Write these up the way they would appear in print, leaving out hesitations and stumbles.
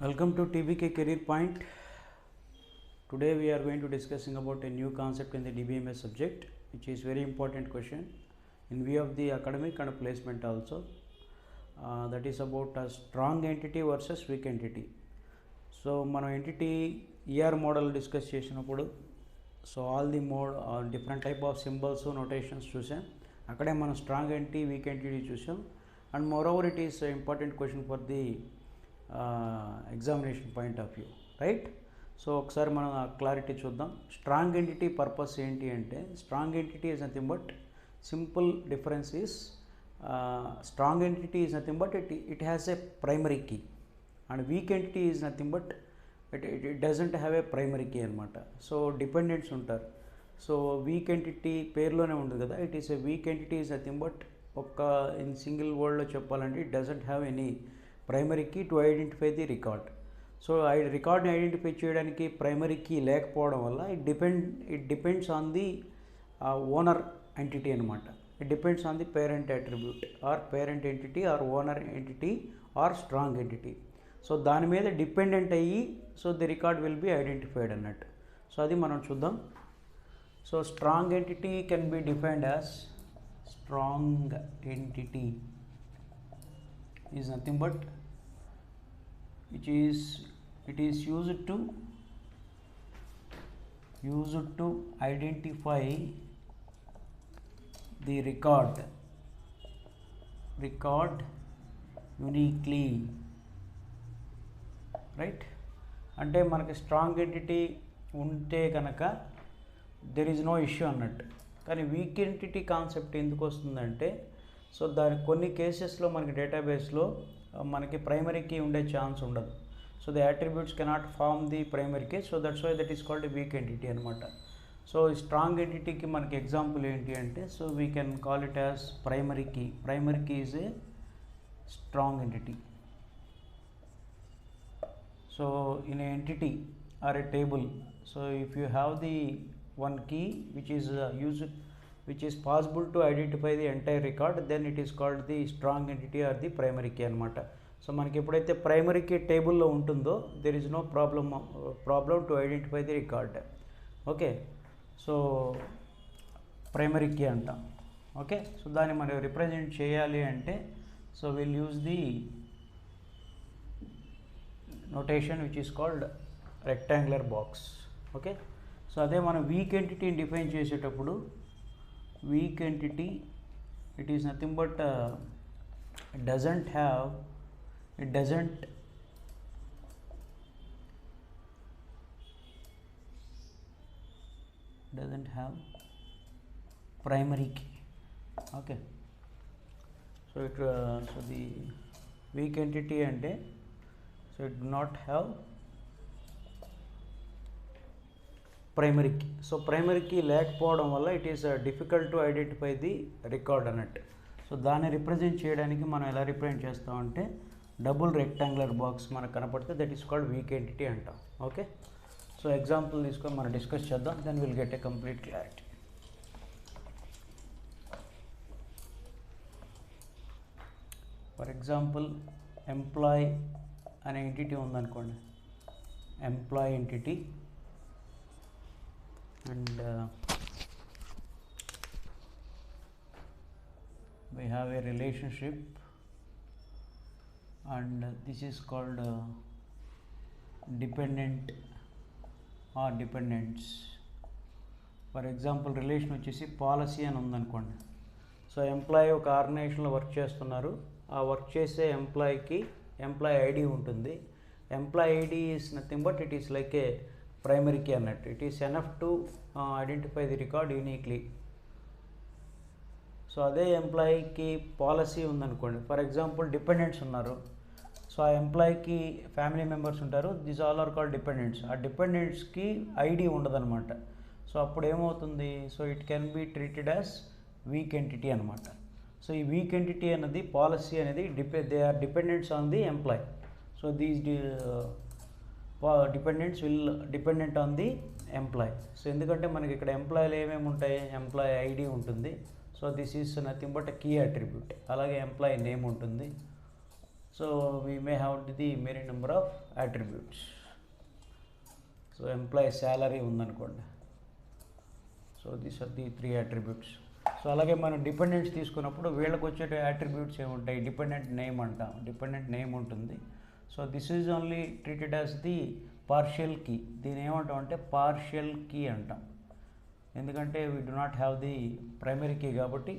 Welcome to TBK Career Point. Today we are going to discussing about a new concept in the DBMS subject, which is very important question in view of the academic and placement also. That is about a strong entity versus weak entity. So మనం entity ER model discuss చేసినప్పుడు so all the mode different type of symbols notations చూసాం. అక్కడే మనం strong entity weak entity చూసాం. And more over it is important question for the examination point of view, right? So ఒకసారి మనం ఆ clarity చూద్దాం. Strong entity purpose ఏంటి అంటే, strong entity is nothing but simple difference is strong entity is nothing but it has a primary key and weak entity is nothing but it doesn't have a primary key అనమాట. So dependents ఉంటారు. So weak entity పేరులోనే ఉంది కదా, it is a weak entity is nothing but ఒక్క in single వర్డ్లో చెప్పాలంటే it doesn't have any primary key to identify the record. So రికార్డ్ని identify చేయడానికి ప్రైమరీ కీ లేకపోవడం వల్ల it depends on the owner entity అనమాట. It depends on the parent attribute or parent entity or owner entity or strong entity. So దాని మీద dependent అయ్యి so the record will be identified అన్నట్టు. So అది మనం చూద్దాం. So strong entity can be defined as strong entity is nothing but it is used to identify the record uniquely, right? అంటే మనకి strong entity ఉంటే కనుక there is no issue అన్నట్టు. కానీ వీక్ ఎంటిటీ కాన్సెప్ట్ ఎందుకు వస్తుందంటే, సో దాని కొన్ని కేసెస్లో మనకి డేటాబేస్లో మనకి ప్రైమరీ కీ ఉండే ఛాన్స్ ఉండదు. So the attributes cannot form the primary key. So that's why that is called weak entity అనమాట. సో ఈ స్ట్రాంగ్ ఎంటిటీకి మనకి ఎగ్జాంపుల్ ఏంటి అంటే, so we can call it as primary key. Primary key is a strong entity. So in a entity or a table, so if you have the one key which is possible to identify the entire record, then it is called the strong entity or the primary key అనమాట. So మనకి ఎప్పుడైతే primary key టేబుల్లో ఉంటుందో there is no problem to identify the record. Okay, so primary key అంటాం. Okay, so దాన్ని మనం represent చేయాలి అంటే, so will use the notation which is called rectangular box. Okay, so అదే మనం వీక్ ఎంటిటీని డిఫైన్ చేసేటప్పుడు, weak entity it is nothing but it doesn't have primary key. Okay, so so the weak entity and so it do not have primary key. So primary key లేకపోవడం వల్ల it is difficult to identify the record అన్నట్టు. So దాన్ని represent చేయడానికి మనం ఎలా represent చేస్తామంటే, double rectangular box మనకు కనపడితే that is called weak entity అంటాం. ఓకే, సో ఎగ్జాంపుల్ తీసుకొని మనం డిస్కస్ చేద్దాం, then will get a complete clarity. For example, employee అనే ఎంటిటీ ఉందనుకోండి, employee entity, and we have a relationship and this is called dependent or dependents. For example relation వచ్చేసి policy అని ఉందనుకోండి. So employee ఒక ఆర్గనైజేషన్లో work చేస్తున్నారు. ఆ work చేసే ఎంప్లాయీకి ఎంప్లాయీ ఐడి ఉంటుంది. Employee ID is nothing but it is like a primary key అన్నట్టు. It is enough to identify the record uniquely. So అదే ఎంప్లాయీకి పాలసీ ఉందనుకోండి. ఫర్ ఎగ్జాంపుల్ డిపెండెంట్స్ ఉన్నారు. సో ఆ ఎంప్లాయీకి ఫ్యామిలీ మెంబర్స్ ఉంటారు. This all are called dependents. ఆ డిపెండెంట్స్కి ఐడి ఉండదన్నమాట. సో అప్పుడు ఏమవుతుంది, so it can be treated as weak entity అనమాట. సో ఈ వీక్ ఎంటిటీ అనేది పాలసీ అనేది they are dependents on the employee. So these dependents will dependent on the employee. So ఎందుకంటే మనకి ఇక్కడ ఎంప్లాయీలు ఏమేమి ఉంటాయి, ఎంప్లాయీ ఐడి ఉంటుంది. So this is nothing but key attribute. అలాగే ఎంప్లాయీ నేమ్ ఉంటుంది, So we may have the many number of attributes. So employee salary ఉందనుకోండి. So these are the 3 attributes. So అలాగే మనం డిపెండెంట్స్ తీసుకున్నప్పుడు వీళ్ళకి వచ్చే అట్రిబ్యూట్స్ ఏముంటాయి, డిపెండెంట్ నేమ్ అంటాం, డిపెండెంట్ నేమ్ ఉంటుంది. So this is only treated as the partial key. దీని ఏమంటాం అంటే పార్షియల్ కీ అంటాం, ఎందుకంటే we do not have the primary key కాబట్టి.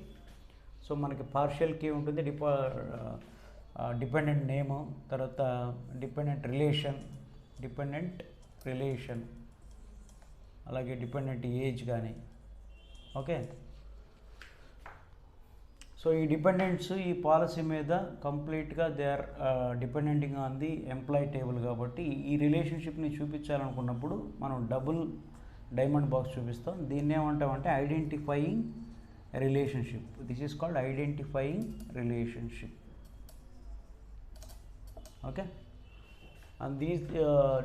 సో మనకి పార్షియల్ కీ ఉంటుంది, డిపెండెంట్ నేము, తర్వాత డిపెండెంట్ రిలేషన్, అలాగే డిపెండెంట్ ఏజ్ కానీ. ఓకే, సో ఈ డిపెండెంట్స్ ఈ పాలసీ మీద కంప్లీట్గా they are dependenting on the employee table కాబట్టి ఈ రిలేషన్షిప్ని చూపించాలనుకున్నప్పుడు మనం డబుల్ డైమండ్ బాక్స్ చూపిస్తాం. దీన్ని ఏమంటామంటే identifying relationship. This is called identifying relationship. Okay, and these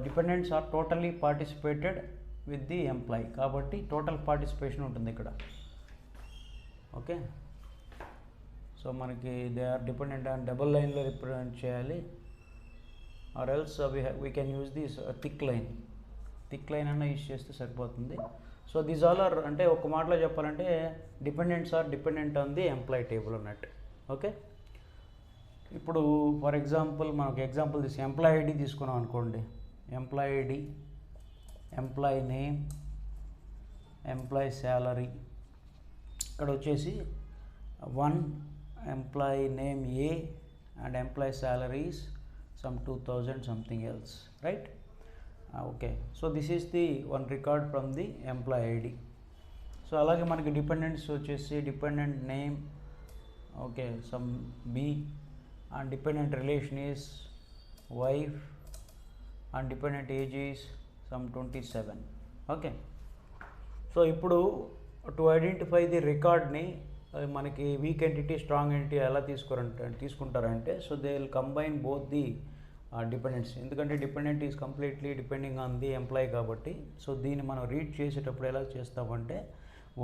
dependents are totally participated with the employee కాబట్టి టోటల్ పార్టిసిపేషన్ ఉంటుంది ఇక్కడ. ఓకే, సో మనకి they are dependent on double లైన్లో రిప్రజెంట్ చేయాలి, or else we can use this thick line అన్న use చేస్తే సరిపోతుంది. సో దీస్ ఆల్ ఆర్, అంటే ఒక మాటలో చెప్పాలంటే dependents are dependent on the employee table అన్నట్టు. ఓకే, ఇప్పుడు ఫర్ ఎగ్జాంపుల్ మనకు ఎగ్జాంపుల్ తీసి ఎంప్లాయీ ఐడి తీసుకున్నాం అనుకోండి. Employee ID, employee name, employee salary. ఇక్కడ వచ్చేసి 1 employee name A and employee salary is some 2000 something else, right? Okay, so this is the one record from the employee ID. So అలాగే మనకి dependents వచ్చేసి dependent name, okay, some B, and dependent relation is wife, and dependent age is some 27. Okay, so ఇప్పుడు to identify the రికార్డ్ని మనకి weak entity, strong entity ఎలా తీసుకుంటారంటే so they will combine both the dependents, ఎందుకంటే dependent is completely depending on the employee కాబట్టి. So దీన్ని మనం read చేసేటప్పుడు ఎలా చేస్తామంటే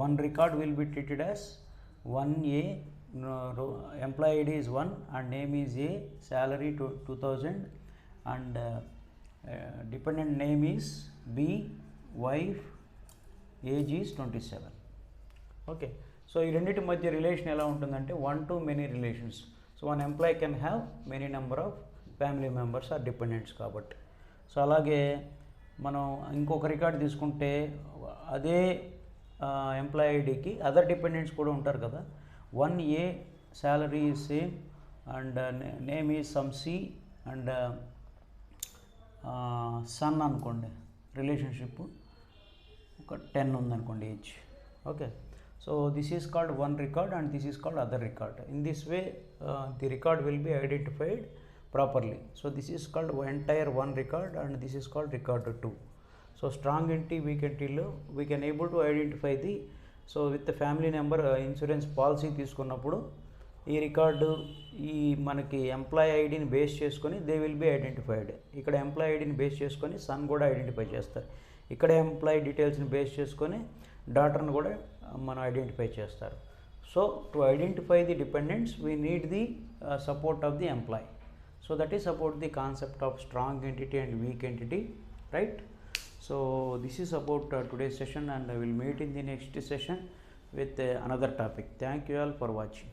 one record will be treated as 1A, employee ID is 1 and name is A, salary 2000 and dependent name is B, wife, age is 27. Okay, so ఈ రెండింటి మధ్య relation ఎలా ఉంటుందంటే 1 to many రిలేషన్స్. So one employee can have many number of family members or dependents కాబట్టి. So అలాగే మనం ఇంకొక రికార్డ్ తీసుకుంటే అదే ఎంప్లాయీ ఐడికి అదర్ డిపెండెంట్స్ కూడా ఉంటారు కదా. 1A salary is same and name is some C and son అనుకోండి, రిలేషన్షిప్ ఒక 10 ఉందనుకోండి age. Okay, so this is called one record and this is called other record. In this way the record will be identified properly. So this is called entire one record and this is called record 2. So strong entity, weak entity lo we can able to identify the, so with the family number insurance policy తీసుకున్నప్పుడు ఈ record ఈ మనకి employee ఐడిని base చేసుకొని they will be identified. ఇక్కడ employee ఐడిని base చేసుకొని sun కూడా ఐడెంటిఫై చేస్తారు, ఇక్కడ ఎంప్లాయీ డీటెయిల్స్ని బేస్ చేసుకొని డాటర్ని కూడా మనం ఐడెంటిఫై చేస్తారు. So to identify the dependents we need the support of the employee. So that is about the concept of strong entity and weak entity, right? So this is about today's session and I will meet in the next session with another topic. Thank you all for watching.